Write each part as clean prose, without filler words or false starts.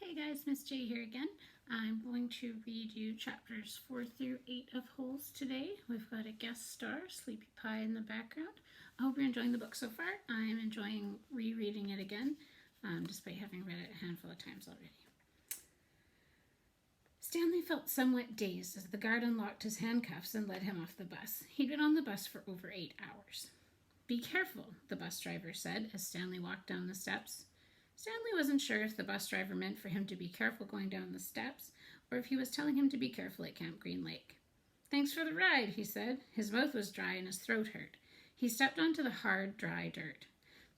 Hey guys, Miss J here again. I'm going to read you chapters 4 through 8 of Holes today. We've got a guest star, Sleepy Pie, in the background. I hope you're enjoying the book so far. I'm enjoying rereading it again, despite having read it a handful of times already. Stanley felt somewhat dazed as the guard unlocked his handcuffs and led him off the bus. He'd been on the bus for over 8 hours. "Be careful," the bus driver said as Stanley walked down the steps. Stanley wasn't sure if the bus driver meant for him to be careful going down the steps, or if he was telling him to be careful at Camp Green Lake. "Thanks for the ride," he said. His mouth was dry and his throat hurt. He stepped onto the hard, dry dirt.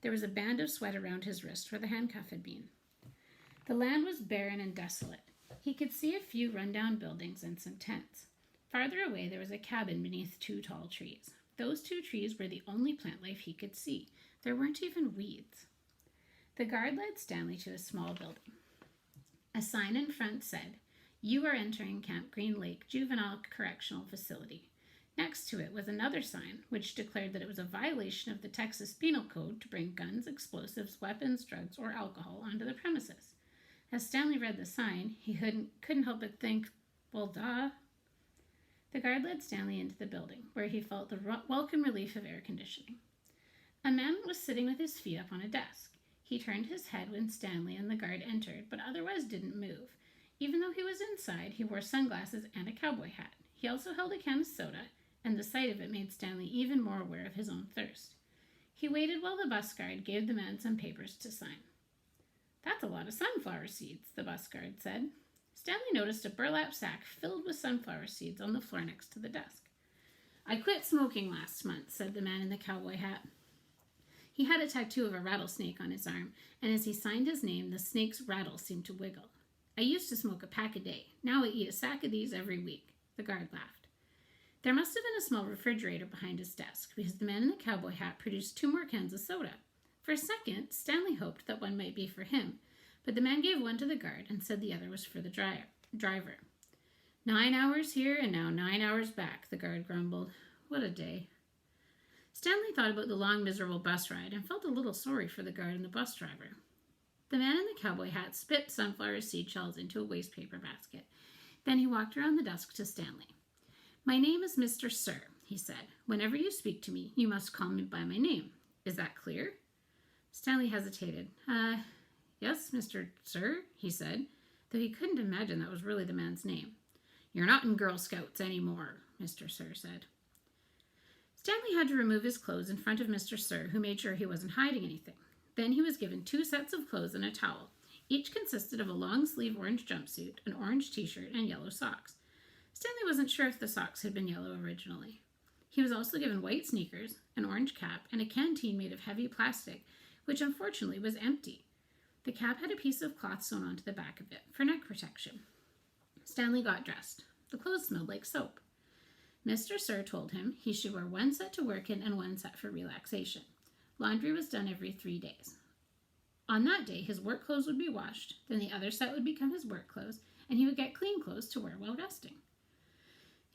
There was a band of sweat around his wrist where the handcuff had been. The land was barren and desolate. He could see a few run-down buildings and some tents. Farther away, there was a cabin beneath 2 tall trees. Those 2 trees were the only plant life he could see. There weren't even weeds. The guard led Stanley to a small building. A sign in front said, "You are entering Camp Green Lake Juvenile Correctional Facility." Next to it was another sign, which declared that it was a violation of the Texas Penal Code to bring guns, explosives, weapons, drugs, or alcohol onto the premises. As Stanley read the sign, he couldn't help but think, well, duh. The guard led Stanley into the building, where he felt the welcome relief of air conditioning. A man was sitting with his feet up on a desk. He turned his head when Stanley and the guard entered, but otherwise didn't move. Even though he was inside, he wore sunglasses and a cowboy hat. He also held a can of soda, and the sight of it made Stanley even more aware of his own thirst. He waited while the bus guard gave the man some papers to sign. "That's a lot of sunflower seeds," the bus guard said. Stanley noticed a burlap sack filled with sunflower seeds on the floor next to the desk. "I quit smoking last month," said the man in the cowboy hat. He had a tattoo of a rattlesnake on his arm, and as he signed his name, the snake's rattle seemed to wiggle. "I used to smoke a pack a day. Now I eat a sack of these every week." The guard laughed. There must have been a small refrigerator behind his desk, because the man in the cowboy hat produced 2 more cans of soda. For a second, Stanley hoped that one might be for him, but the man gave one to the guard and said the other was for the driver. 9 hours here and now 9 hours back," the guard grumbled. What a day. Stanley thought about the long, miserable bus ride and felt a little sorry for the guard and the bus driver. The man in the cowboy hat spit sunflower seed shells into a waste paper basket. Then he walked around the desk to Stanley. "My name is Mr. Sir," he said. "Whenever you speak to me, you must call me by my name. Is that clear?" Stanley hesitated. Yes, Mr. Sir," he said, though he couldn't imagine that was really the man's name. "You're not in Girl Scouts anymore," Mr. Sir said. Stanley had to remove his clothes in front of Mr. Sir, who made sure he wasn't hiding anything. Then he was given 2 sets of clothes and a towel. Each consisted of a long-sleeve orange jumpsuit, an orange t-shirt, and yellow socks. Stanley wasn't sure if the socks had been yellow originally. He was also given white sneakers, an orange cap, and a canteen made of heavy plastic, which unfortunately was empty. The cap had a piece of cloth sewn onto the back of it for neck protection. Stanley got dressed. The clothes smelled like soap. Mr. Sir told him he should wear 1 set to work in and 1 set for relaxation. Laundry was done every 3 days. On that day, his work clothes would be washed, then the other set would become his work clothes, and he would get clean clothes to wear while resting.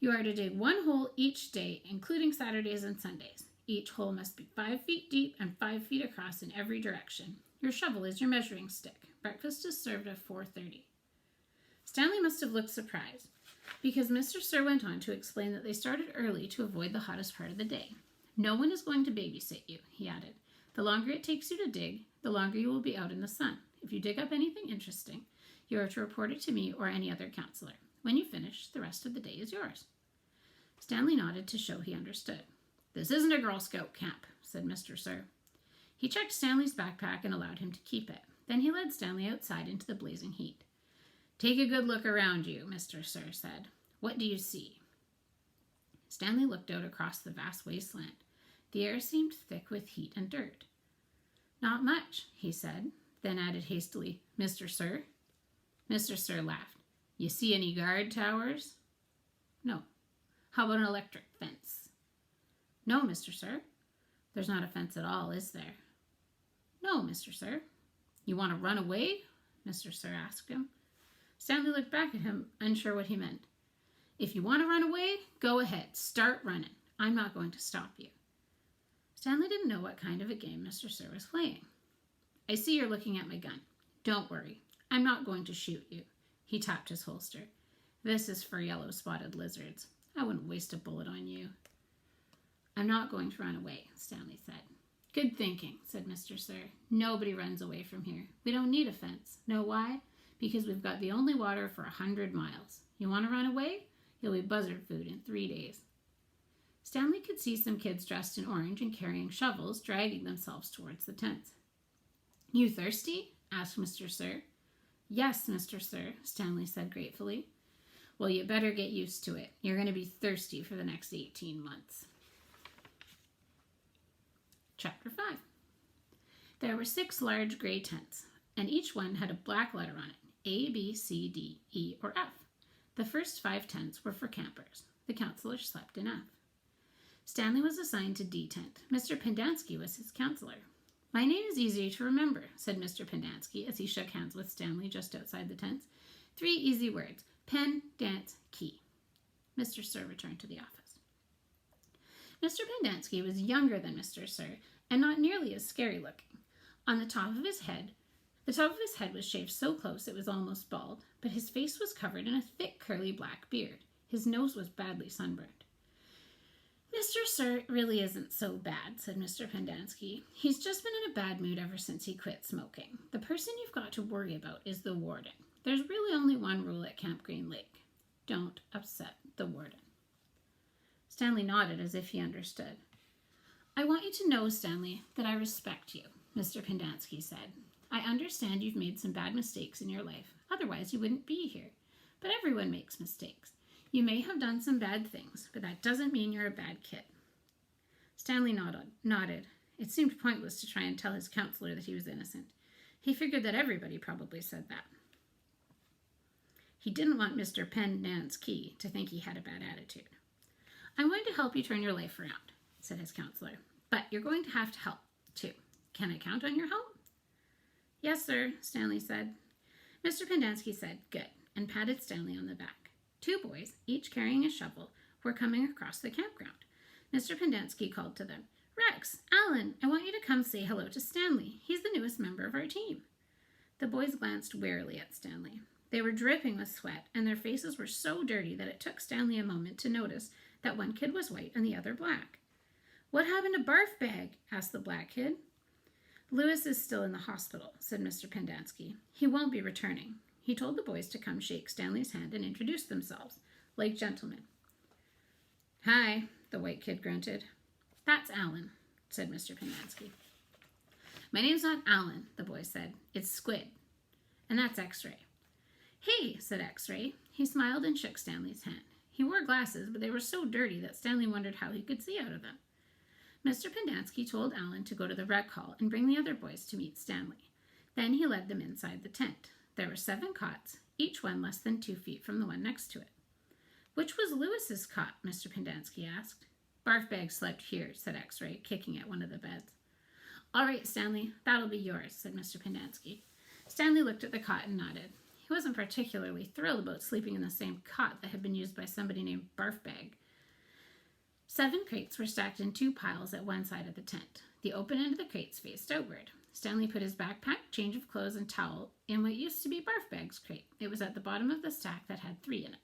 "You are to dig 1 hole each day, including Saturdays and Sundays. Each hole must be 5 feet deep and 5 feet across in every direction. Your shovel is your measuring stick. Breakfast is served at 4:30. Stanley must have looked surprised, because Mr. Sir went on to explain that they started early to avoid the hottest part of the day. "No one is going to babysit you," he added. "The longer it takes you to dig, the longer you will be out in the sun. If you dig up anything interesting, you are to report it to me or any other counselor. When you finish, the rest of the day is yours." Stanley nodded to show he understood. "This isn't a Girl Scout camp," said Mr. Sir. He checked Stanley's backpack and allowed him to keep it. Then he led Stanley outside into the blazing heat. "Take a good look around you," Mr. Sir said. "What do you see?" Stanley looked out across the vast wasteland. The air seemed thick with heat and dirt. "Not much," he said, then added hastily, "Mr. Sir?" Mr. Sir laughed. "You see any guard towers?" "No." "How about an electric fence?" "No, Mr. Sir." "There's not a fence at all, is there?" "No, Mr. Sir." "You want to run away?" Mr. Sir asked him. Stanley looked back at him, unsure what he meant. "If you want to run away, go ahead. Start running. I'm not going to stop you." Stanley didn't know what kind of a game Mr. Sir was playing. "I see you're looking at my gun. Don't worry. I'm not going to shoot you. He tapped his holster. This is for yellow-spotted lizards. I wouldn't waste a bullet on you. I'm not going to run away, Stanley said. Good thinking, said Mr. Sir. Nobody runs away from here. We don't need a fence. Know why? Because we've got the only water for 100 miles. You want to run away? You'll be buzzard food in 3 days. Stanley could see some kids dressed in orange and carrying shovels dragging themselves towards the tents. You thirsty? Asked Mr. Sir. Yes, Mr. Sir, Stanley said gratefully. Well, you better get used to it. You're going to be thirsty for the next 18 months. Chapter 5. There were 6 large gray tents, and each one had a black letter on it, A, B, C, D, E, or F. The first 5 tents were for campers. The counselor slept in F. Stanley was assigned to D tent. Mr. Pendanski was his counselor. My name is easy to remember, said Mr. Pendanski as he shook hands with Stanley just outside the tents. 3 easy words. Pen, dance, key. Mr. Sir returned to the office. Mr. Pendanski was younger than Mr. Sir and not nearly as scary looking. On the top of his head was shaved so close it was almost bald, but his face was covered in a thick curly black beard. His nose was badly sunburned. Mr. Sir really isn't so bad, said Mr. Pendanski. He's just been in a bad mood ever since he quit smoking. The person you've got to worry about is the warden. There's really only one rule at Camp Green Lake. Don't upset the warden. Stanley nodded as if he understood. I want you to know, Stanley, that I respect you, Mr. Pendanski said. I understand you've made some bad mistakes in your life. Otherwise, you wouldn't be here. But everyone makes mistakes. You may have done some bad things, but that doesn't mean you're a bad kid. Stanley nodded. It seemed pointless to try and tell his counselor that he was innocent. He figured that everybody probably said that. He didn't want Mr. Pendanski to think he had a bad attitude. I'm going to help you turn your life around, said his counselor. But you're going to have to help, too. Can I count on your help? Yes, sir, Stanley said. Mr. Pendanski said, good, and patted Stanley on the back. 2 boys, each carrying a shovel, were coming across the campground. Mr. Pendanski called to them, Rex, Alan, I want you to come say hello to Stanley. He's the newest member of our team. The boys glanced warily at Stanley. They were dripping with sweat, and their faces were so dirty that it took Stanley a moment to notice that one kid was white and the other black. What happened to Barf Bag? Asked the black kid. Louis is still in the hospital, said Mr. Pendanski. He won't be returning. He told the boys to come shake Stanley's hand and introduce themselves, like gentlemen. Hi, the white kid grunted. That's Alan, said Mr. Pendanski. My name's not Alan, the boy said. It's Squid. And that's X-Ray. Hey, said X-Ray. He smiled and shook Stanley's hand. He wore glasses, but they were so dirty that Stanley wondered how he could see out of them. Mr. Pendanski told Alan to go to the rec hall and bring the other boys to meet Stanley. Then he led them inside the tent. There were 7 cots, each one less than 2 feet from the one next to it. Which was Louis's cot? Mr. Pendanski asked. Barf Bag slept here, said X-Ray, kicking at one of the beds. All right, Stanley, that'll be yours, said Mr. Pendanski. Stanley looked at the cot and nodded. He wasn't particularly thrilled about sleeping in the same cot that had been used by somebody named Barf Bag. 7 crates were stacked in 2 piles at one side of the tent. The open end of the crates faced outward. Stanley put his backpack, change of clothes, and towel in what used to be Barf Bag's crate. It was at the bottom of the stack that had 3 in it.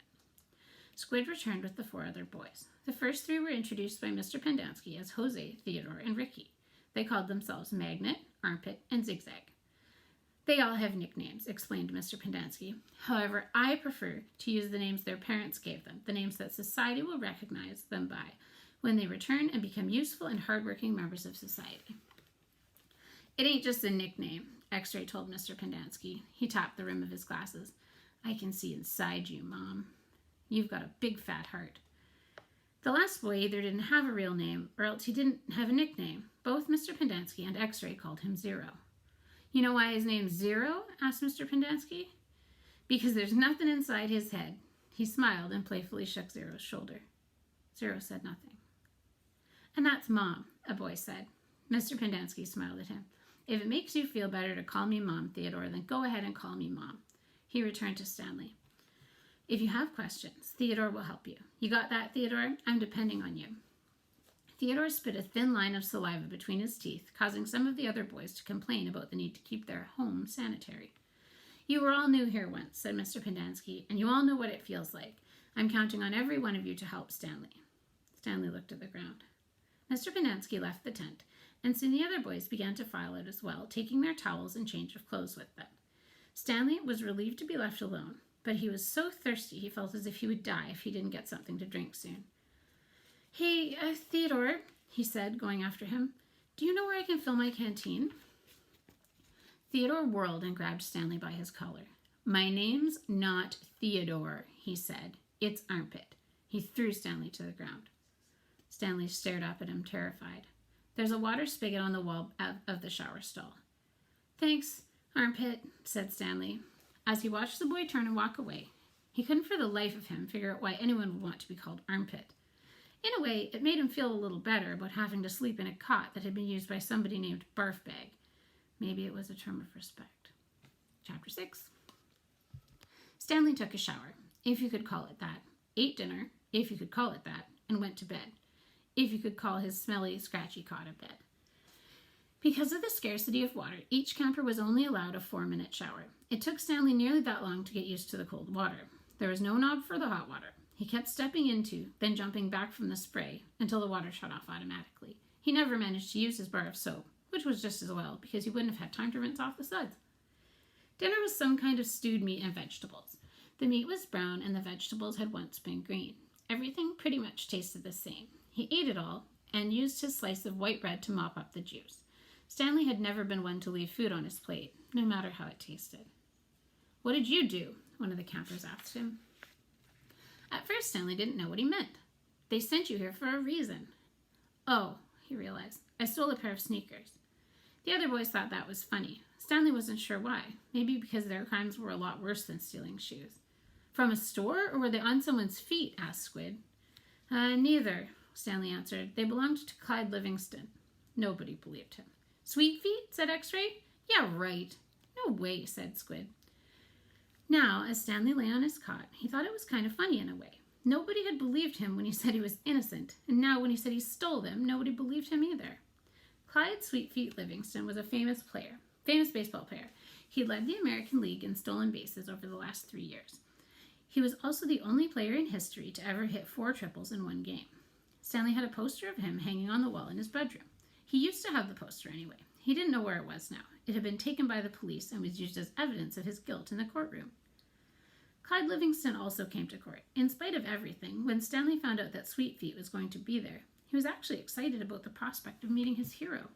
Squid returned with the 4 other boys. The first 3 were introduced by Mr. Pendanski as Jose, Theodore, and Ricky. They called themselves Magnet, Armpit, and Zigzag. They all have nicknames, explained Mr. Pendanski. However, I prefer to use the names their parents gave them, the names that society will recognize them by when they return and become useful and hardworking members of society. It ain't just a nickname, X-Ray told Mr. Pendanski. He tapped the rim of his glasses. I can see inside you, Mom. You've got a big fat heart. The last boy either didn't have a real name or else he didn't have a nickname. Both Mr. Pendanski and X-Ray called him Zero. You know why his name's Zero? Asked Mr. Pendanski. Because there's nothing inside his head. He smiled and playfully shook Zero's shoulder. Zero said nothing. And that's Mom, a boy said. Mr. Pendanski smiled at him. If it makes you feel better to call me Mom, Theodore, then go ahead and call me Mom. He returned to Stanley. If you have questions, Theodore will help you. You got that, Theodore? I'm depending on you. Theodore spit a thin line of saliva between his teeth, causing some of the other boys to complain about the need to keep their home sanitary. "You were all new here once," said Mr. Pendanski, "and you all know what it feels like. I'm counting on every one of you to help Stanley." Stanley looked at the ground. Mr. Pendanski left the tent, and soon the other boys began to file out as well, taking their towels and change of clothes with them. Stanley was relieved to be left alone, but he was so thirsty he felt as if he would die if he didn't get something to drink soon. "Hey, Theodore," he said, going after him, "do you know where I can fill my canteen?" Theodore whirled and grabbed Stanley by his collar. "My name's not Theodore," he said. "It's Armpit." He threw Stanley to the ground. Stanley stared up at him, terrified. "There's a water spigot on the wall of the shower stall." "Thanks, Armpit," said Stanley. As he watched the boy turn and walk away, he couldn't for the life of him figure out why anyone would want to be called Armpit. In a way, it made him feel a little better about having to sleep in a cot that had been used by somebody named Barfbag. Maybe it was a term of respect. Chapter 6. Stanley took a shower, if you could call it that, ate dinner, if you could call it that, and went to bed, if you could call his smelly, scratchy cot a bed. Because of the scarcity of water, each camper was only allowed a 4-minute shower. It took Stanley nearly that long to get used to the cold water. There was no knob for the hot water. He kept stepping into, then jumping back from the spray until the water shut off automatically. He never managed to use his bar of soap, which was just as well because he wouldn't have had time to rinse off the suds. Dinner was some kind of stewed meat and vegetables. The meat was brown and the vegetables had once been green. Everything pretty much tasted the same. He ate it all and used his slice of white bread to mop up the juice. Stanley had never been one to leave food on his plate, no matter how it tasted. "What did you do?" one of the campers asked him. At first, Stanley didn't know what he meant. "They sent you here for a reason." "Oh," he realized, "I stole a pair of sneakers." The other boys thought that was funny. Stanley wasn't sure why. Maybe because their crimes were a lot worse than stealing shoes. "From a store, or were they on someone's feet?" asked Squid. Neither," Stanley answered. "They belonged to Clyde Livingstone." Nobody believed him. "Sweet feet?" said X-Ray. "Yeah, right." "No way," said Squid. Now, as Stanley lay on his cot, he thought it was kind of funny in a way. Nobody had believed him when he said he was innocent, and now when he said he stole them, nobody believed him either. Clyde Sweetfeet Livingstone was a famous baseball player. He led the American League in stolen bases over the last 3 years. He was also the only player in history to ever hit 4 triples in one game. Stanley had a poster of him hanging on the wall in his bedroom. He used to have the poster anyway. He didn't know where it was now. It had been taken by the police and was used as evidence of his guilt in the courtroom. Clyde Livingstone also came to court. In spite of everything, when Stanley found out that Sweetfeet was going to be there, he was actually excited about the prospect of meeting his hero.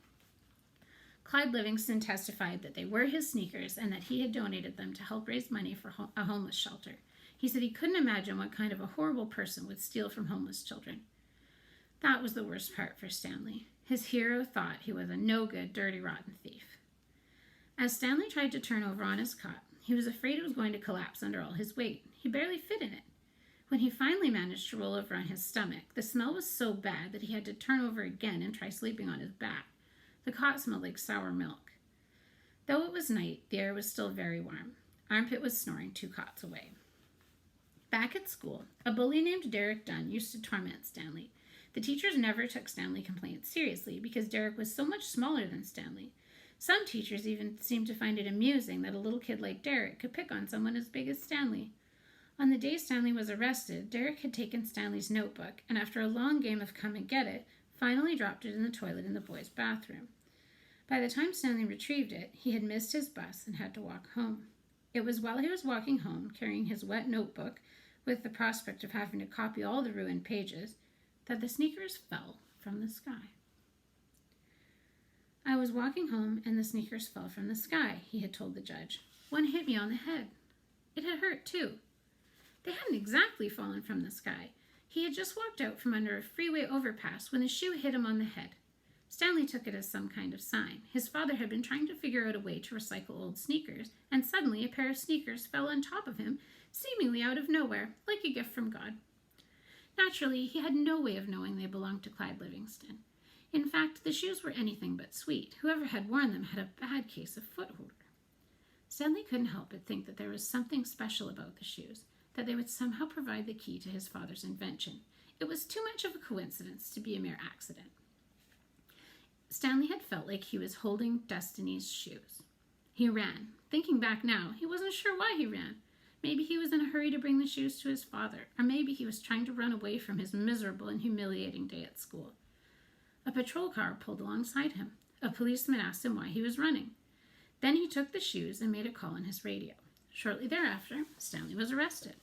Clyde Livingstone testified that they were his sneakers and that he had donated them to help raise money for a homeless shelter. He said he couldn't imagine what kind of a horrible person would steal from homeless children. That was the worst part for Stanley. His hero thought he was a no-good, dirty, rotten thief. As Stanley tried to turn over on his cot, he was afraid it was going to collapse under all his weight. He barely fit in it. When he finally managed to roll over on his stomach, the smell was so bad that he had to turn over again and try sleeping on his back. The cot smelled like sour milk. Though it was night, the air was still very warm. Armpit was snoring 2 cots away. Back at school, a bully named Derek Dunn used to torment Stanley. The teachers never took Stanley complaints seriously because Derek was so much smaller than Stanley. Some teachers even seemed to find it amusing that a little kid like Derek could pick on someone as big as Stanley. On the day Stanley was arrested, Derek had taken Stanley's notebook and after a long game of come and get it, finally dropped it in the toilet in the boys' bathroom. By the time Stanley retrieved it, he had missed his bus and had to walk home. It was while he was walking home, carrying his wet notebook, with the prospect of having to copy all the ruined pages, that the sneakers fell from the sky. "I was walking home and the sneakers fell from the sky," he had told the judge. "One hit me on the head. It had hurt, too." They hadn't exactly fallen from the sky. He had just walked out from under a freeway overpass when the shoe hit him on the head. Stanley took it as some kind of sign. His father had been trying to figure out a way to recycle old sneakers, and suddenly a pair of sneakers fell on top of him, seemingly out of nowhere, like a gift from God. Naturally, he had no way of knowing they belonged to Clyde Livingstone. In fact, the shoes were anything but sweet. Whoever had worn them had a bad case of foot odor. Stanley couldn't help but think that there was something special about the shoes, that they would somehow provide the key to his father's invention. It was too much of a coincidence to be a mere accident. Stanley had felt like he was holding Destiny's shoes. He ran. Thinking back now, he wasn't sure why he ran. Maybe he was in a hurry to bring the shoes to his father, or maybe he was trying to run away from his miserable and humiliating day at school. A patrol car pulled alongside him. A policeman asked him why he was running. Then he took the shoes and made a call on his radio. Shortly thereafter, Stanley was arrested.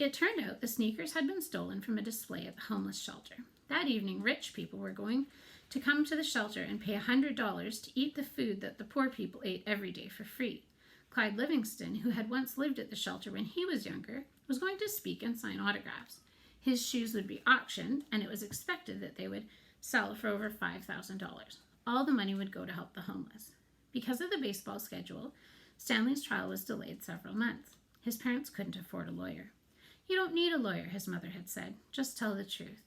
It turned out the sneakers had been stolen from a display at the homeless shelter. That evening, rich people were going to come to the shelter and pay $100 to eat the food that the poor people ate every day for free. Clyde Livingstone, who had once lived at the shelter when he was younger, was going to speak and sign autographs. His shoes would be auctioned, and it was expected that they would sell for over $5,000. All the money would go to help the homeless. Because of the baseball schedule, Stanley's trial was delayed several months. His parents couldn't afford a lawyer. "You don't need a lawyer," his mother had said. "Just tell the truth."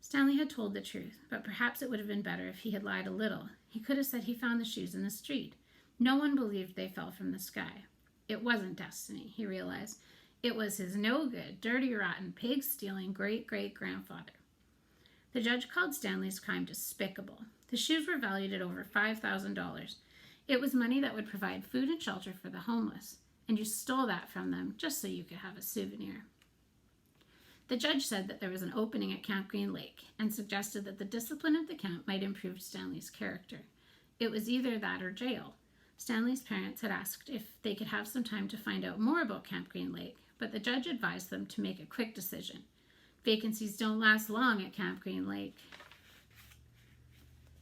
Stanley had told the truth, but perhaps it would have been better if he had lied a little. He could have said he found the shoes in the street. No one believed they fell from the sky. It wasn't destiny, he realized. It was his no-good, dirty, rotten, pig-stealing great-great-grandfather. The judge called Stanley's crime despicable. The shoes were valued at over $5,000. It was money that would provide food and shelter for the homeless, and you stole that from them just so you could have a souvenir. The judge said that there was an opening at Camp Green Lake and suggested that the discipline of the camp might improve Stanley's character. It was either that or jail. Stanley's parents had asked if they could have some time to find out more about Camp Green Lake, but the judge advised them to make a quick decision. Vacancies don't last long at Camp Green Lake.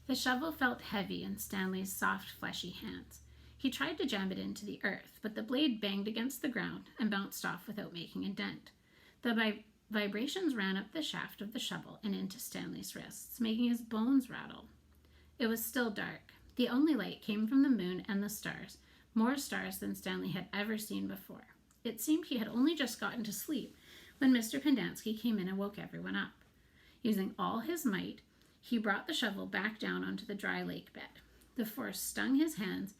The shovel felt heavy in Stanley's soft, fleshy hands. He tried to jam it into the earth, but the blade banged against the ground and bounced off without making a dent. The vibrations ran up the shaft of the shovel and into Stanley's wrists, making his bones rattle. It was still dark. The only light came from the moon and the stars, more stars than Stanley had ever seen before. It seemed he had only just gotten to sleep when Mr. Pendanski came in and woke everyone up. Using all his might, he brought the shovel back down onto the dry lake bed. The force stung his hands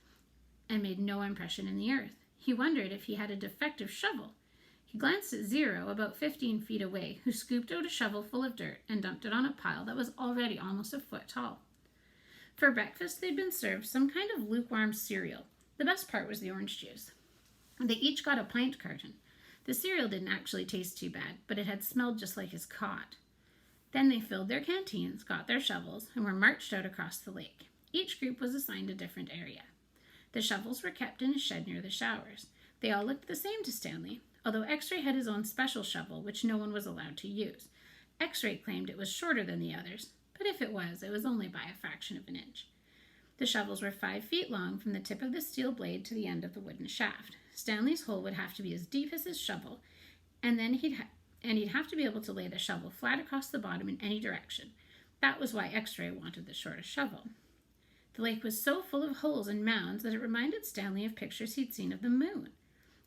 and made no impression in the earth. He wondered if he had a defective shovel. He glanced at Zero, about 15 feet away, who scooped out a shovel full of dirt and dumped it on a pile that was already almost a foot tall. For breakfast, they'd been served some kind of lukewarm cereal. The best part was the orange juice. They each got a pint carton. The cereal didn't actually taste too bad, but it had smelled just like his cot. Then they filled their canteens, got their shovels, and were marched out across the lake. Each group was assigned a different area. The shovels were kept in a shed near the showers. They all looked the same to Stanley, although X-Ray had his own special shovel, which no one was allowed to use. X-Ray claimed it was shorter than the others, but if it was only by a fraction of an inch. The shovels were 5 feet long from the tip of the steel blade to the end of the wooden shaft. Stanley's hole would have to be as deep as his shovel, and then he'd have to be able to lay the shovel flat across the bottom in any direction. That was why X-Ray wanted the shortest shovel. The lake was so full of holes and mounds that it reminded Stanley of pictures he'd seen of the moon.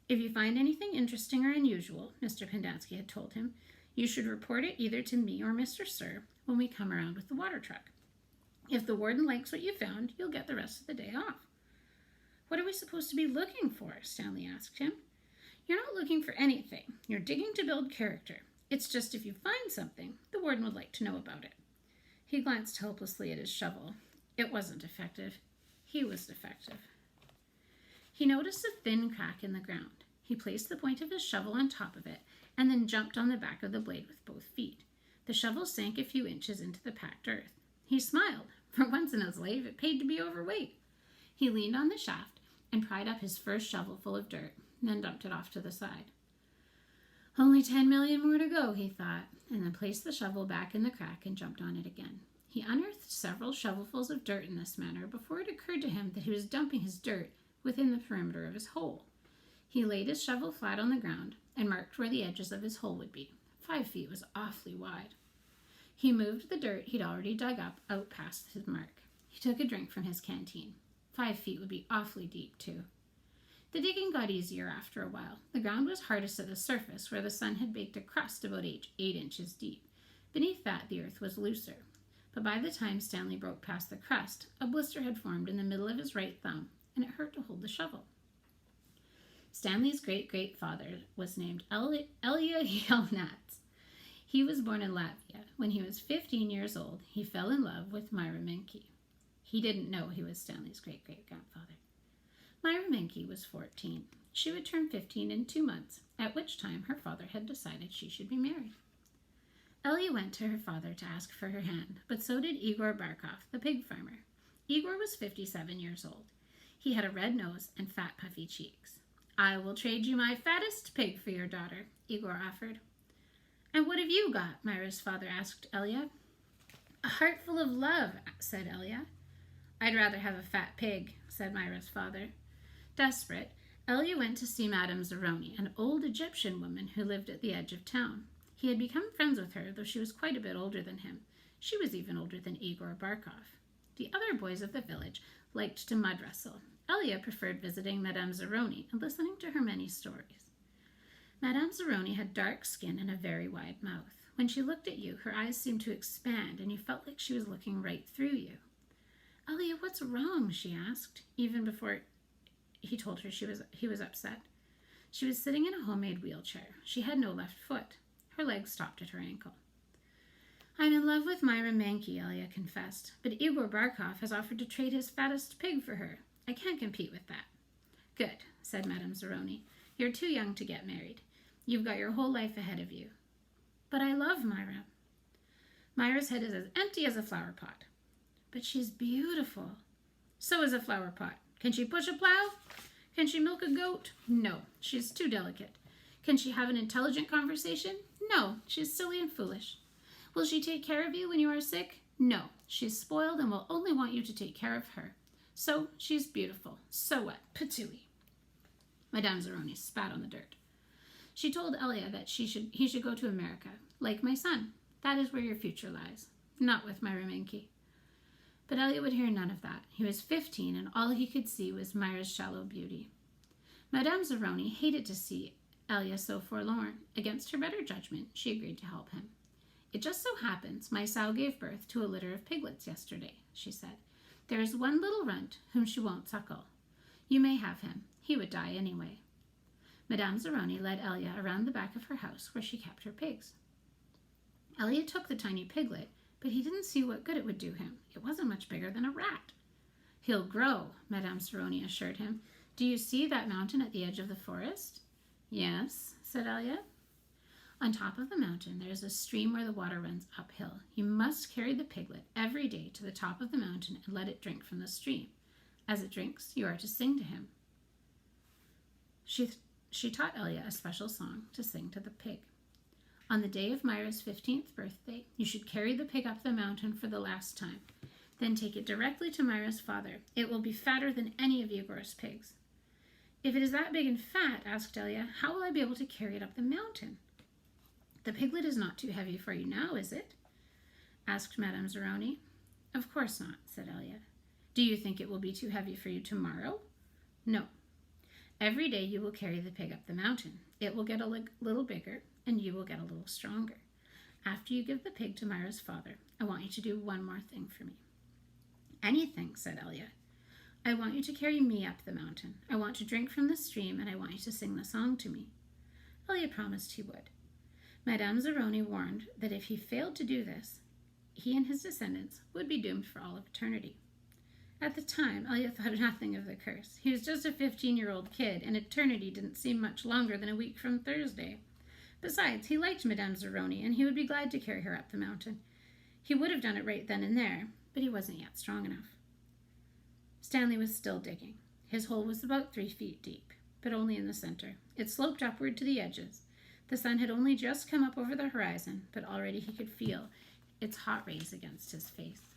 "If you find anything interesting or unusual," Mr. Pendanski had told him, "you should report it either to me or Mr. Sir when we come around with the water truck. If the warden likes what you found, you'll get the rest of the day off." "What are we supposed to be looking for?" Stanley asked him. "You're not looking for anything. You're digging to build character. It's just if you find something, the warden would like to know about it." He glanced helplessly at his shovel. It wasn't effective. He was defective. He noticed a thin crack in the ground. He placed the point of his shovel on top of it and then jumped on the back of the blade with both feet. The shovel sank a few inches into the packed earth. He smiled. For once in his life, it paid to be overweight. He leaned on the shaft and pried up his first shovel full of dirt, then dumped it off to the side. "Only 10 million more to go," he thought, and then placed the shovel back in the crack and jumped on it again. He unearthed several shovelfuls of dirt in this manner before it occurred to him that he was dumping his dirt within the perimeter of his hole. He laid his shovel flat on the ground and marked where the edges of his hole would be. 5 feet was awfully wide. He moved the dirt he'd already dug up out past his mark. He took a drink from his canteen. 5 feet would be awfully deep, too. The digging got easier after a while. The ground was hardest at the surface, where the sun had baked a crust about 8 inches deep. Beneath that, the earth was looser. But by the time Stanley broke past the crust, a blister had formed in the middle of his right thumb, and it hurt to hold the shovel. Stanley's great-great-father was named Elia Yelnats. He was born in Latvia. When he was 15 years old, he fell in love with Myra Menke. He didn't know he was Stanley's great-great-grandfather. Myra Menke was 14. She would turn 15 in 2 months, at which time her father had decided she should be married. Elia went to her father to ask for her hand, but so did Igor Barkov, the pig farmer. Igor was 57 years old. He had a red nose and fat, puffy cheeks. "I will trade you my fattest pig for your daughter," Igor offered. "And what have you got?" Myra's father asked Elia. "A heart full of love," said Elia. "I'd rather have a fat pig," said Myra's father. Desperate, Elia went to see Madame Zeroni, an old Egyptian woman who lived at the edge of town. He had become friends with her, though she was quite a bit older than him. She was even older than Igor Barkov. The other boys of the village liked to mud wrestle. Elia preferred visiting Madame Zeroni and listening to her many stories. Madame Zeroni had dark skin and a very wide mouth. When she looked at you, her eyes seemed to expand, and you felt like she was looking right through you. "Elia, what's wrong?" she asked, even before he told her he was upset. She was sitting in a homemade wheelchair. She had no left foot. Her leg stopped at her ankle. "I'm in love with Myra Menke," Elia confessed, "but Igor Barkov has offered to trade his fattest pig for her. I can't compete with that." "Good," said Madame Zeroni. "You're too young to get married. You've got your whole life ahead of you." "But I love Myra." "Myra's head is as empty as a flower pot." "But she's beautiful." "So is a flower pot. Can she push a plow? Can she milk a goat? No, she's too delicate. Can she have an intelligent conversation? No, she's silly and foolish. Will she take care of you when you are sick? No, she's spoiled and will only want you to take care of her. So she's beautiful. So what? Patooey. Madame Zeroni spat on the dirt. She told Elia that he should go to America, like my son. That is where your future lies, not with Myra Menke. But Elia would hear none of that. He was 15, and all he could see was Myra's shallow beauty. Madame Zeroni hated to see Elia so forlorn. Against her better judgment, she agreed to help him. "It just so happens my sow gave birth to a litter of piglets yesterday," she said. "There is one little runt whom she won't suckle. You may have him. He would die anyway." Madame Zeroni led Elia around the back of her house where she kept her pigs. Elia took the tiny piglet, but he didn't see what good it would do him. It wasn't much bigger than a rat. "He'll grow," Madame Zeroni assured him. "Do you see that mountain at the edge of the forest?" "Yes," said Elia. "On top of the mountain there is a stream where the water runs uphill. You must carry the piglet every day to the top of the mountain and let it drink from the stream. As it drinks, you are to sing to him." She taught Elia a special song to sing to the pig. "On the day of Myra's 15th birthday, you should carry the pig up the mountain for the last time. Then take it directly to Myra's father. It will be fatter than any of Igor's pigs." "If it is that big and fat," asked Elia, "how will I be able to carry it up the mountain?" "The piglet is not too heavy for you now, is it?" asked Madame Zeroni. "Of course not," said Elia. "Do you think it will be too heavy for you tomorrow?" "No. Every day you will carry the pig up the mountain. It will get a little bigger, and you will get a little stronger. After you give the pig to Myra's father, I want you to do one more thing for me." "Anything," said Elia. "I want you to carry me up the mountain. I want to drink from the stream, and I want you to sing the song to me." Elia promised he would. Madame Zeroni warned that if he failed to do this, he and his descendants would be doomed for all of eternity. At the time, Elia thought nothing of the curse. He was just a 15-year-old kid, and eternity didn't seem much longer than a week from Thursday. Besides, he liked Madame Zeroni, and he would be glad to carry her up the mountain. He would have done it right then and there, but he wasn't yet strong enough. Stanley was still digging. His hole was about 3 feet deep, but only in the center. It sloped upward to the edges. The sun had only just come up over the horizon, but already he could feel its hot rays against his face.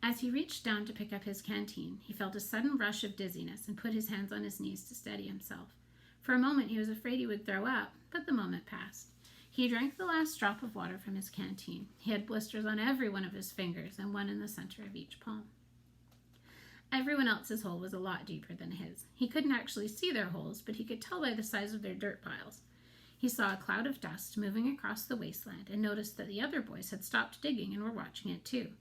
As he reached down to pick up his canteen, he felt a sudden rush of dizziness and put his hands on his knees to steady himself. For a moment he was afraid he would throw up, but the moment passed. He drank the last drop of water from his canteen. He had blisters on every one of his fingers and one in the center of each palm. Everyone else's hole was a lot deeper than his. He couldn't actually see their holes, but he could tell by the size of their dirt piles. He saw a cloud of dust moving across the wasteland and noticed that the other boys had stopped digging and were watching it too.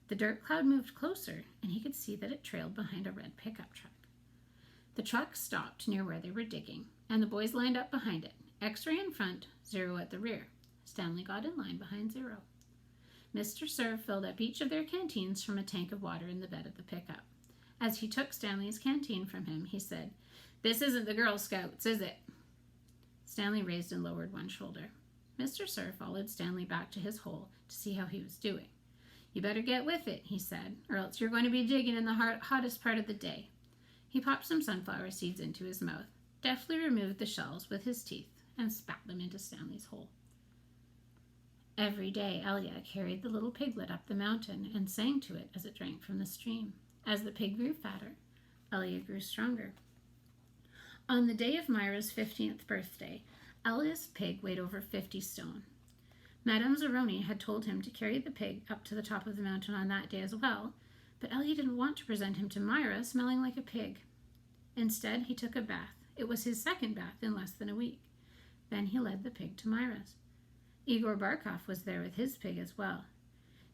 The dirt cloud moved closer, and he could see that it trailed behind a red pickup truck. The truck stopped near where they were digging, and the boys lined up behind it, X-ray in front, Zero at the rear. Stanley got in line behind Zero. Mr. Sir filled up each of their canteens from a tank of water in the bed of the pickup. As he took Stanley's canteen from him, he said, "This isn't the Girl Scouts, is it?" Stanley raised and lowered one shoulder. Mr. Sir followed Stanley back to his hole to see how he was doing. "You better get with it," he said, "or else you're going to be digging in the hottest part of the day." He popped some sunflower seeds into his mouth, deftly removed the shells with his teeth, and spat them into Stanley's hole. Every day, Elia carried the little piglet up the mountain and sang to it as it drank from the stream. As the pig grew fatter, Elia grew stronger. On the day of Myra's 15th birthday, Elia's pig weighed over 50 stone. Madame Zeroni had told him to carry the pig up to the top of the mountain on that day as well, but Elia didn't want to present him to Myra smelling like a pig. Instead, he took a bath. It was his second bath in less than a week. Then he led the pig to Myra's. Igor Barkov was there with his pig as well.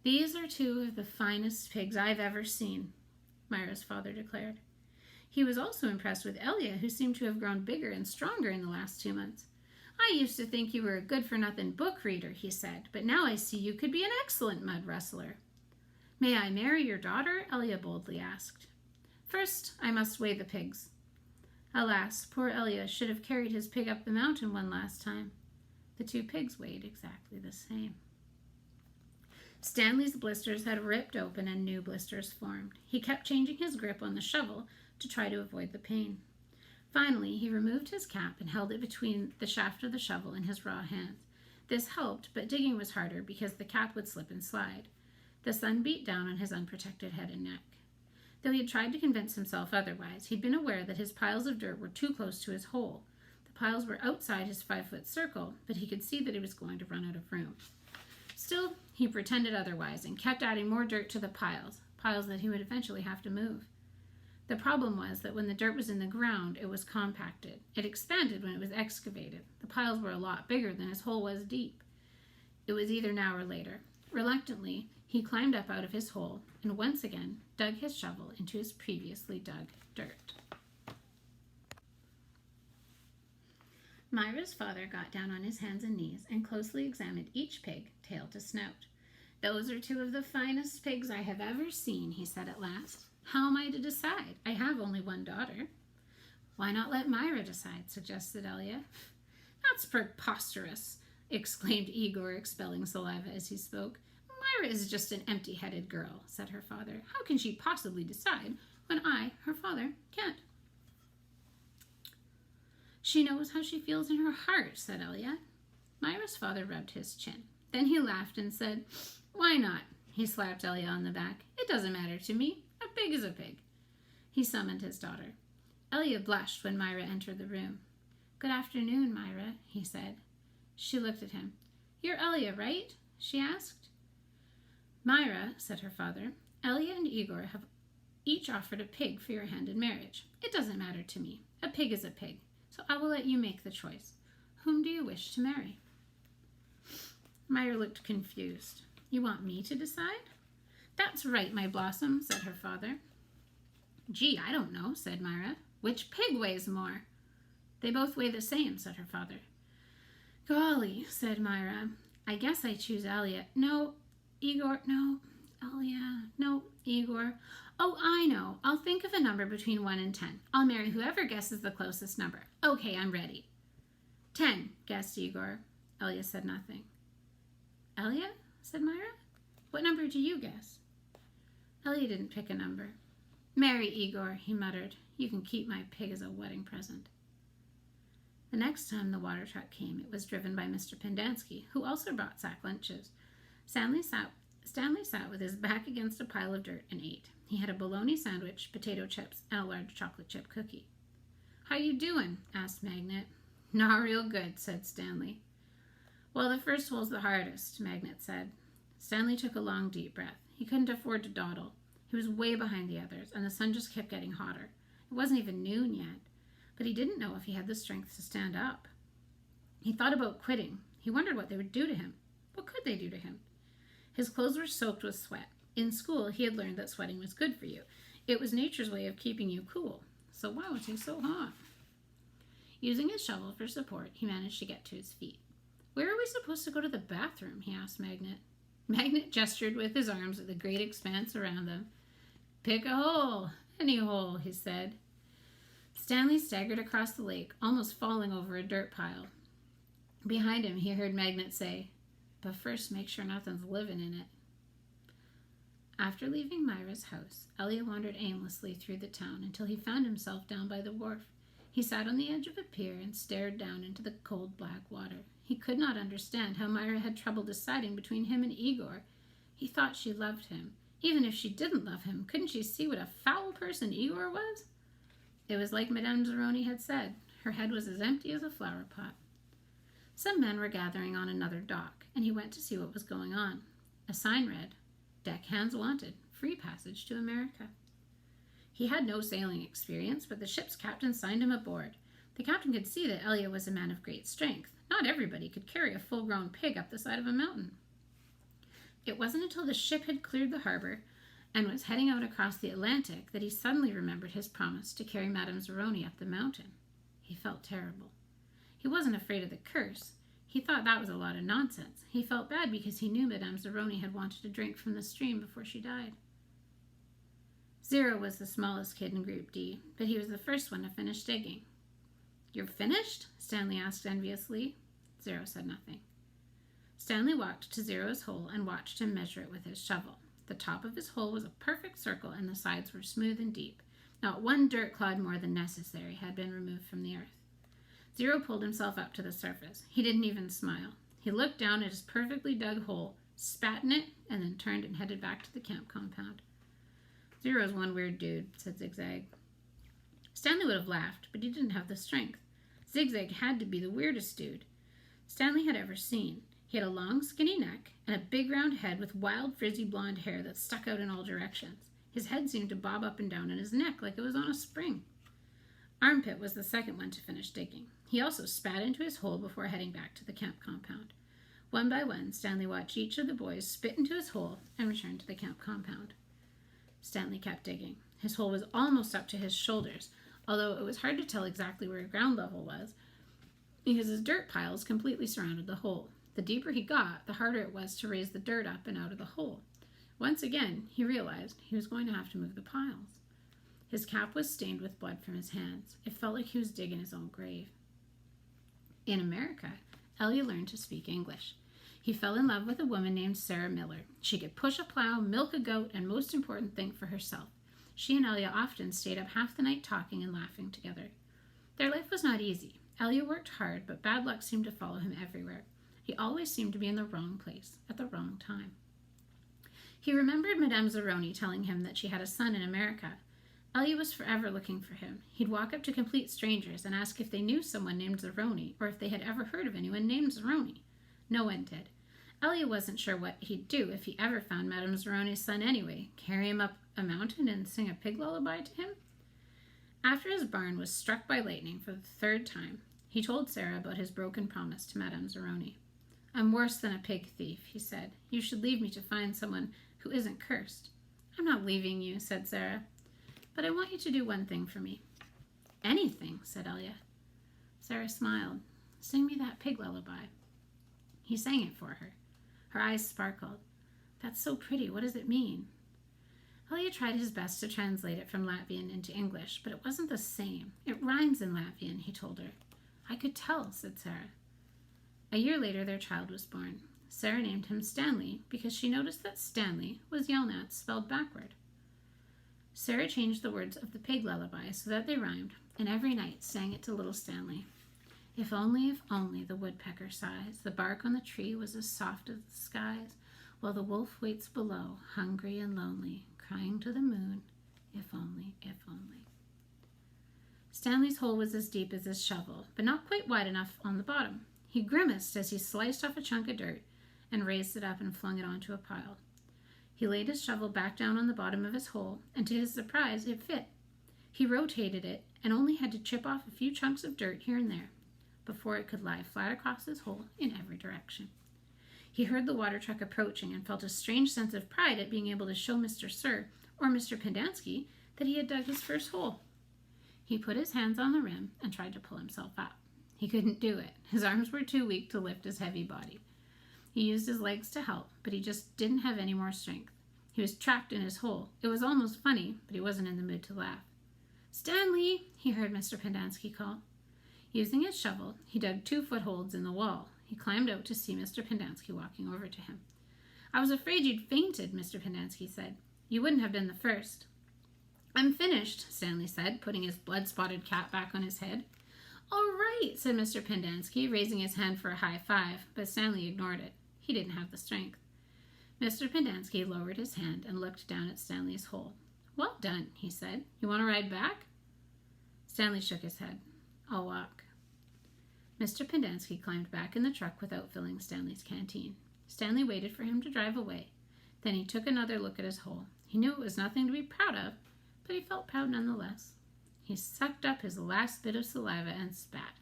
"These are two of the finest pigs I've ever seen," Myra's father declared. He was also impressed with Elia, who seemed to have grown bigger and stronger in the last 2 months. "I used to think you were a good-for-nothing book reader," he said, "but now I see you could be an excellent mud wrestler." "May I marry your daughter?" Elia boldly asked. "First, I must weigh the pigs." Alas, poor Elia should have carried his pig up the mountain one last time. The two pigs weighed exactly the same. Stanley's blisters had ripped open and new blisters formed. He kept changing his grip on the shovel to try to avoid the pain. Finally, he removed his cap and held it between the shaft of the shovel and his raw hands. This helped, but digging was harder because the cap would slip and slide. The sun beat down on his unprotected head and neck. Though he had tried to convince himself otherwise, he'd been aware that his piles of dirt were too close to his hole. The piles were outside his 5-foot circle, but he could see that he was going to run out of room. Still, he pretended otherwise and kept adding more dirt to the piles that he would eventually have to move. The problem was that when the dirt was in the ground, it was compacted. It expanded when it was excavated. The piles were a lot bigger than his hole was deep. It was either now or later. Reluctantly, he climbed up out of his hole and once again dug his shovel into his previously dug dirt. Myra's father got down on his hands and knees and closely examined each pig, tail to snout. "Those are two of the finest pigs I have ever seen," he said at last. "How am I to decide? I have only one daughter." "Why not let Myra decide?" suggested Elia. "That's preposterous," exclaimed Igor, expelling saliva as he spoke. "Myra is just an empty-headed girl," said her father. "How can she possibly decide when I, her father, can't?" "She knows how she feels in her heart," said Elia. Myra's father rubbed his chin. Then he laughed and said, "Why not?" He slapped Elia on the back. "It doesn't matter to me. A pig is a pig." He summoned his daughter. Elia blushed when Myra entered the room. "Good afternoon, Myra," he said. She looked at him. "You're Elia, right?" she asked. "Myra," said her father, "Elia and Igor have each offered a pig for your hand in marriage. It doesn't matter to me. A pig is a pig, so I will let you make the choice. Whom do you wish to marry?" Myra looked confused. "You want me to decide?" "That's right, my blossom," said her father. "Gee, I don't know," said Myra. "Which pig weighs more?" "They both weigh the same," said her father. "Golly," said Myra. "I guess I choose Elia. No, Igor. No, Elia. No, Igor. Oh, I know. I'll think of a number between 1 and 10. I'll marry whoever guesses the closest number. Okay, I'm ready." 10, guessed Igor. Elia said nothing. "Elia?" said Myra. "What number do you guess?" Elia didn't pick a number. "Marry Igor," he muttered. "You can keep my pig as a wedding present." The next time the water truck came, it was driven by Mr. Pendanski, who also brought sack lunches. Stanley sat with his back against a pile of dirt and ate. He had a bologna sandwich, potato chips, and a large chocolate chip cookie. "How you doing?" asked Magnet. "Not real good," said Stanley. "Well, the first hole's the hardest," Magnet said. Stanley took a long, deep breath. He couldn't afford to dawdle. He was way behind the others, and the sun just kept getting hotter. It wasn't even noon yet, but he didn't know if he had the strength to stand up. He thought about quitting. He wondered what they would do to him. What could they do to him? His clothes were soaked with sweat. In school, he had learned that sweating was good for you. It was nature's way of keeping you cool. So why was he so hot? Using his shovel for support, he managed to get to his feet. "Where are we supposed to go to the bathroom?" he asked Magnet. Magnet gestured with his arms at the great expanse around them. "Pick a hole. Any hole, he said. Stanley staggered across the lake, almost falling over a dirt pile. Behind him, he heard Magnet say, "But first, make sure nothing's living in it." After leaving Myra's house, Elliot wandered aimlessly through the town until he found himself down by the wharf. He sat on the edge of a pier and stared down into the cold black water. He could not understand how Myra had trouble deciding between him and Igor. He thought she loved him. Even if she didn't love him, couldn't she see what a foul person Igor was? It was like Madame Zeroni had said. Her head was as empty as a flower pot. Some men were gathering on another dock, and he went to see what was going on. A sign read, "Deck hands wanted, free passage to America." He had no sailing experience, but the ship's captain signed him aboard. The captain could see that Elliot was a man of great strength. Not everybody could carry a full-grown pig up the side of a mountain. It wasn't until the ship had cleared the harbor and was heading out across the Atlantic that he suddenly remembered his promise to carry Madame Zeroni up the mountain. He felt terrible. He wasn't afraid of the curse. He thought that was a lot of nonsense. He felt bad because he knew Madame Zeroni had wanted to drink from the stream before she died. Zero was the smallest kid in Group D, but he was the first one to finish digging. "You're finished?" Stanley asked enviously. Zero said nothing. Stanley walked to Zero's hole and watched him measure it with his shovel. The top of his hole was a perfect circle and the sides were smooth and deep. Not one dirt clod more than necessary had been removed from the earth. Zero pulled himself up to the surface. He didn't even smile. He looked down at his perfectly dug hole, spat in it, and then turned and headed back to the camp compound. "Zero's one weird dude," said Zigzag. Stanley would have laughed, but he didn't have the strength. Zigzag had to be the weirdest dude Stanley had ever seen. He had a long, skinny neck and a big round head with wild, frizzy blonde hair that stuck out in all directions. His head seemed to bob up and down in his neck like it was on a spring. Armpit was the second one to finish digging. He also spat into his hole before heading back to the camp compound. One by one, Stanley watched each of the boys spit into his hole and return to the camp compound. Stanley kept digging. His hole was almost up to his shoulders, although it was hard to tell exactly where ground level was because his dirt piles completely surrounded the hole. The deeper he got, the harder it was to raise the dirt up and out of the hole. Once again, he realized he was going to have to move the piles. His cap was stained with blood from his hands. It felt like he was digging his own grave. In America, Elliot learned to speak English. He fell in love with a woman named Sarah Miller. She could push a plow, milk a goat, and most important, think for herself. She and Elliot often stayed up half the night talking and laughing together. Their life was not easy. Elliot worked hard, but bad luck seemed to follow him everywhere. He always seemed to be in the wrong place at the wrong time. He remembered Madame Zeroni telling him that she had a son in America. Elliot was forever looking for him. He'd walk up to complete strangers and ask if they knew someone named Zeroni or if they had ever heard of anyone named Zeroni. No one did. Elliot wasn't sure what he'd do if he ever found Madame Zeroni's son anyway. Carry him up a mountain and sing a pig lullaby to him? After his barn was struck by lightning for the third time, he told Sarah about his broken promise to Madame Zeroni. "I'm worse than a pig thief," he said. "You should leave me to find someone who isn't cursed." "I'm not leaving you," said Sarah. "But I want you to do one thing for me." "Anything," said Elliot. Sarah smiled. "Sing me that pig lullaby." He sang it for her. Her eyes sparkled. "That's so pretty. What does it mean?" Elliot tried his best to translate it from Latvian into English, but it wasn't the same. "It rhymes in Latvian," he told her. "I could tell," said Sarah. A year later, their child was born. Sarah named him Stanley because she noticed that Stanley was Yelnats spelled backward. Sarah changed the words of the pig lullaby so that they rhymed, and every night sang it to little Stanley. If only, the woodpecker sighs, the bark on the tree was as soft as the skies, while the wolf waits below, hungry and lonely, crying to the moon, if only, if only. Stanley's hole was as deep as his shovel, but not quite wide enough on the bottom. He grimaced as he sliced off a chunk of dirt and raised it up and flung it onto a pile. He laid his shovel back down on the bottom of his hole, and to his surprise, it fit. He rotated it and only had to chip off a few chunks of dirt here and there before it could lie flat across his hole in every direction. He heard the water truck approaching and felt a strange sense of pride at being able to show Mr. Sir or Mr. Pendanski that he had dug his first hole. He put his hands on the rim and tried to pull himself up. He couldn't do it. His arms were too weak to lift his heavy body. He used his legs to help, but he just didn't have any more strength. He was trapped in his hole. It was almost funny, but he wasn't in the mood to laugh. "Stanley!" he heard Mr. Pendanski call. Using his shovel, he dug 2 footholds in the wall. He climbed out to see Mr. Pendanski walking over to him. "I was afraid you'd fainted," Mr. Pendanski said. "You wouldn't have been the first." "I'm finished," Stanley said, putting his blood-spotted cap back on his head. "All right," said Mr. Pendanski, raising his hand for a high five, but Stanley ignored it. He didn't have the strength. Mr. Pendanski lowered his hand and looked down at Stanley's hole. "Well done," he said. "You want to ride back?" Stanley shook his head. "I'll walk." Mr. Pendanski climbed back in the truck without filling Stanley's canteen. Stanley waited for him to drive away. Then he took another look at his hole. He knew it was nothing to be proud of, but he felt proud nonetheless. He sucked up his last bit of saliva and spat.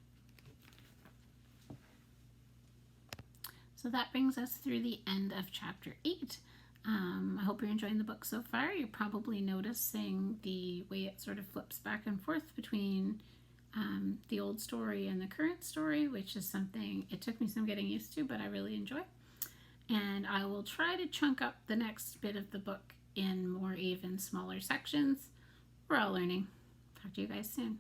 So that brings us through the end of chapter 8. I hope you're enjoying the book so far. You're probably noticing the way it sort of flips back and forth between the old story and the current story, which is something it took me some getting used to, but I really enjoy. And I will try to chunk up the next bit of the book in more even, smaller sections. We're all learning. Talk to you guys soon.